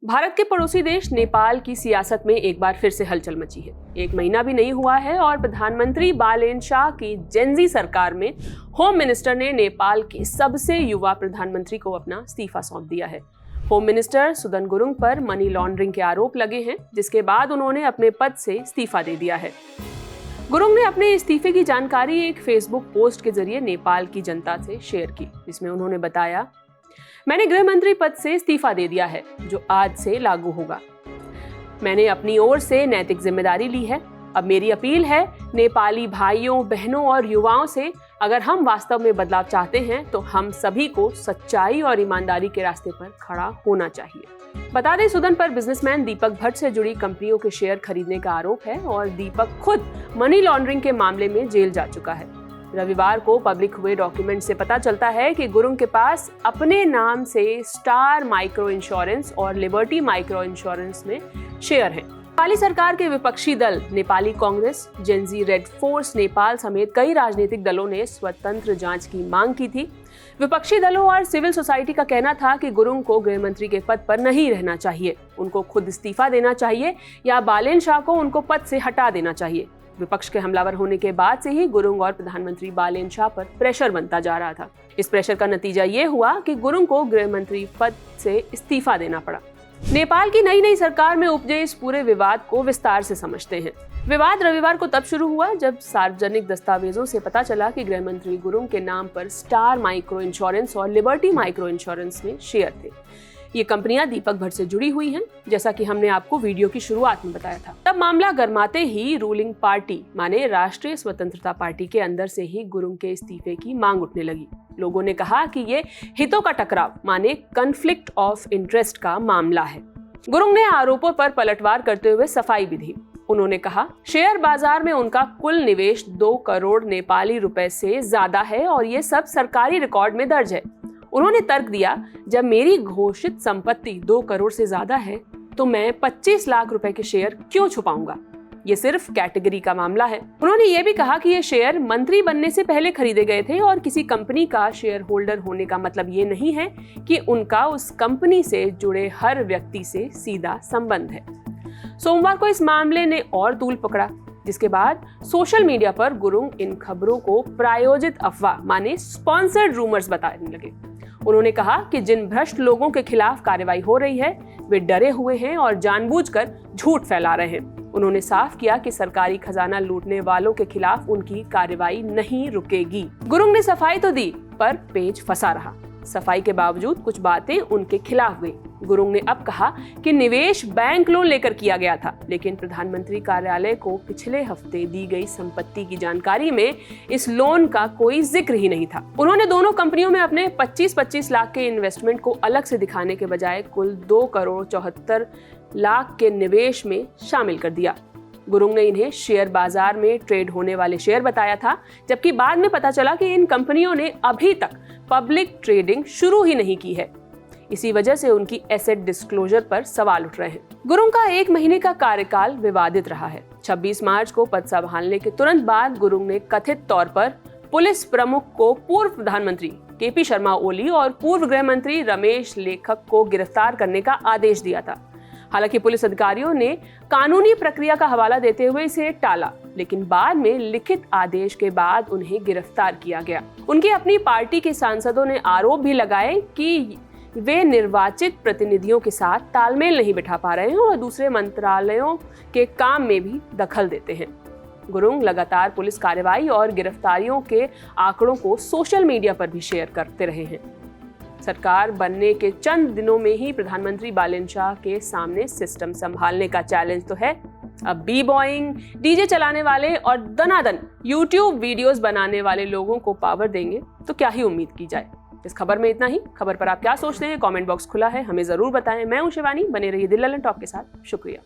भारत के पड़ोसी देश नेपाल की सियासत में एक बार फिर से हलचल मची है। एक महीना भी नहीं हुआ है और प्रधानमंत्री बालेन शाह की जेनजी सरकार में होम मिनिस्टर ने नेपाल के सबसे युवा प्रधानमंत्री को अपना इस्तीफा सौंप दिया है। होम मिनिस्टर सुदन गुरुङ पर मनी लॉन्ड्रिंग के आरोप लगे हैं, जिसके बाद उन्होंने अपने पद से इस्तीफा दे दिया है। गुरुङ ने अपने इस्तीफे की जानकारी एक फेसबुक पोस्ट के जरिए नेपाल की जनता से शेयर की, जिसमें उन्होंने बताया, मैंने गृह मंत्री पद से इस्तीफा दे दिया है, जो आज से लागू होगा। मैंने अपनी ओर से नैतिक जिम्मेदारी ली है। अब मेरी अपील है नेपाली भाइयों, बहनों और युवाओं से, अगर हम वास्तव में बदलाव चाहते हैं तो हम सभी को सच्चाई और ईमानदारी के रास्ते पर खड़ा होना चाहिए। बता दें, सुदन पर बिजनेसमैन दीपक भट्ट से जुड़ी कंपनियों के शेयर खरीदने का आरोप है और दीपक खुद मनी लॉन्ड्रिंग के मामले में जेल जा चुका है। रविवार को पब्लिक हुए डॉक्यूमेंट से पता चलता है कि गुरुङ के पास अपने नाम से स्टार माइक्रो इंश्योरेंस और लिबर्टी माइक्रो इंश्योरेंस में शेयर हैं। नेपाली सरकार के विपक्षी दल Nepali Congress, Gen Z red force Nepal समेत कई राजनीतिक दलों ने स्वतंत्र जांच की मांग की थी। विपक्षी दलों और सिविल सोसाइटी का कहना था कि गुरुङ को गृह मंत्री के पद पर नहीं रहना चाहिए, उनको खुद इस्तीफा देना चाहिए या बालेन शाह को उनको पद से हटा देना चाहिए। विपक्ष के हमलावर होने के बाद से ही गुरुङ और प्रधानमंत्री बालेन शाह पर प्रेशर बनता जा रहा था। इस प्रेशर का नतीजा ये हुआ कि गुरुङ को गृह मंत्री पद से इस्तीफा देना पड़ा। नेपाल की नई सरकार में उपजे इस पूरे विवाद को विस्तार से समझते हैं। विवाद रविवार को तब शुरू हुआ जब सार्वजनिक दस्तावेजों से पता चला कि गृह मंत्री गुरुङ के नाम पर स्टार माइक्रो इंश्योरेंस और लिबर्टी माइक्रो इंश्योरेंस में शेयर थे। ये कंपनियां दीपक भट्ट से जुड़ी हुई हैं, जैसा कि हमने आपको वीडियो की शुरुआत में बताया था। तब मामला गर्माते ही रूलिंग पार्टी माने राष्ट्रीय स्वतंत्रता पार्टी के अंदर से ही गुरुङ के इस्तीफे की मांग उठने लगी। लोगों ने कहा कि ये हितों का टकराव माने कॉन्फ्लिक्ट ऑफ इंटरेस्ट का मामला है। गुरुङ ने आरोपों पर पलटवार करते हुए सफाई भी दी। उन्होंने कहा, शेयर बाजार में उनका कुल निवेश 2 करोड़ नेपाली रुपए से ज्यादा है और ये सब सरकारी रिकॉर्ड में दर्ज है। उन्होंने तर्क दिया, जब मेरी घोषित संपत्ति 2 करोड़ से ज्यादा है तो मैं 25 लाख रुपए के शेयर क्यों छुपाऊंगा? ये सिर्फ कैटेगरी का मामला है। उन्होंने ये भी कहा कि ये शेयर मंत्री बनने से पहले खरीदे गए थे और किसी कंपनी का शेयर होल्डर होने का मतलब ये नहीं है कि उनका उस कंपनी से जुड़े हर व्यक्ति से सीधा संबंध है। सोमवार को इस मामले ने और तूल पकड़ा, जिसके बाद सोशल मीडिया पर गुरुङ इन खबरों को प्रायोजित अफवाह माने स्पॉन्सर्ड रूमर्स बताने लगे। उन्होंने कहा कि जिन भ्रष्ट लोगों के खिलाफ कार्रवाई हो रही है वे डरे हुए हैं और जानबूझकर झूठ फैला रहे हैं। उन्होंने साफ किया कि सरकारी खजाना लूटने वालों के खिलाफ उनकी कार्रवाई नहीं रुकेगी। गुरुङ ने सफाई तो दी पर पेच फंसा रहा। सफाई के बावजूद कुछ बातें उनके खिलाफ गई। गुरुङ ने अब कहा कि निवेश बैंक लोन लेकर किया गया था, लेकिन प्रधानमंत्री कार्यालय को पिछले हफ्ते दी गई संपत्ति की जानकारी में इस लोन का कोई जिक्र ही नहीं था। उन्होंने दोनों कंपनियों में अपने 25-25 लाख के इन्वेस्टमेंट को अलग से दिखाने के बजाय कुल 2 करोड़ 74 लाख के निवेश में शामिल कर दिया। गुरुङ ने इन्हें शेयर बाजार में ट्रेड होने वाले शेयर बताया था, जबकि बाद में पता चला कि इन कंपनियों ने अभी तक पब्लिक ट्रेडिंग शुरू ही नहीं की है। इसी वजह से उनकी एसेट डिस्क्लोजर पर सवाल उठ रहे हैं। गुरुङ का 1 महीने का कार्यकाल विवादित रहा है। 26 मार्च को पद संभालने के तुरंत बाद गुरुङ ने कथित तौर पर पुलिस प्रमुख को पूर्व प्रधानमंत्री केपी शर्मा ओली और पूर्व गृह मंत्री रमेश लेखक को गिरफ्तार करने का आदेश दिया था। हालांकि पुलिस अधिकारियों ने कानूनी प्रक्रिया का हवाला देते हुए इसे टाला, लेकिन बाद में लिखित आदेश के बाद उन्हें गिरफ्तार किया गया। उनकी अपनी पार्टी के सांसदों ने आरोप भी लगाए कि वे निर्वाचित प्रतिनिधियों के साथ तालमेल नहीं बिठा पा रहे हैं और दूसरे मंत्रालयों के काम में भी दखल देते हैं। गुरुङ लगातार पुलिस कार्रवाई और गिरफ्तारियों के आंकड़ों को सोशल मीडिया पर भी शेयर करते रहे हैं। सरकार बनने के चंद दिनों में ही प्रधानमंत्री बालेन शाह के सामने सिस्टम संभालने का चैलेंज तो है। अब बी बॉइंग, डीजे चलाने वाले और दनादन यूट्यूब वीडियोस बनाने वाले लोगों को पावर देंगे तो क्या ही उम्मीद की जाए। इस खबर में इतना ही। खबर पर आप क्या सोचते हैं? कमेंट बॉक्स खुला है, हमें जरूर बताएं। मैं हूं शिवानी, बने रहिए दिल ललन टॉक के साथ। शुक्रिया।